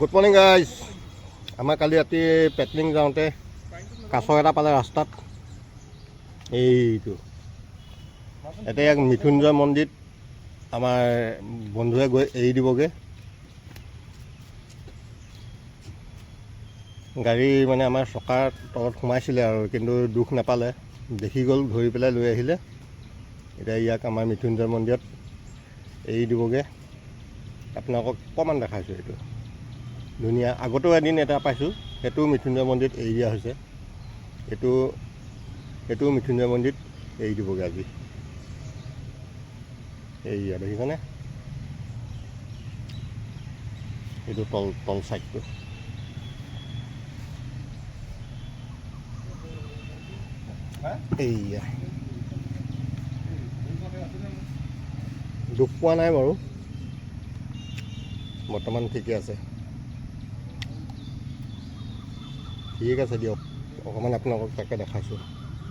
Good morning guys. আমাৰ কালি ৰাতি পেটলিং যাওঁতে কাছ এটা পালে ৰাস্তাত। এইটো এতিয়া ইয়াক মৃত্যুঞ্জয় মন্দিৰত আমাৰ বন্ধুৱে গৈ এৰি দিবগৈ। গাড়ী মানে আমাৰ চকাৰ তলত সোমাইছিলে আৰু, কিন্তু দুখ নাপালে, দেখি গ'ল, ধৰি পেলাই লৈ আহিলে। এতিয়া ইয়াক আমাৰ মৃত্যুঞ্জয় মন্দিৰত এৰি দিবগৈ। আপোনালোকক অকণমান দেখাইছোঁ। এইটো ধুনীয়া। আগতেও এদিন এটা পাইছোঁ, সেইটো মৃত্যুঞ্জয় মন্দিৰত এৰি দিয়া হৈছে। সেইটো মৃত্যুঞ্জয় মন্দিৰত এৰি দিবগৈ আজি। এয়া দেখিছেনে? এইটো তল চাইডটো। এইয়া দুখ পোৱা নাই বাৰু, বৰ্তমান ঠিকে আছে। ঠিক আছে দিয়ক, অকণমান আপোনালোকক তাকে দেখাইছোঁ।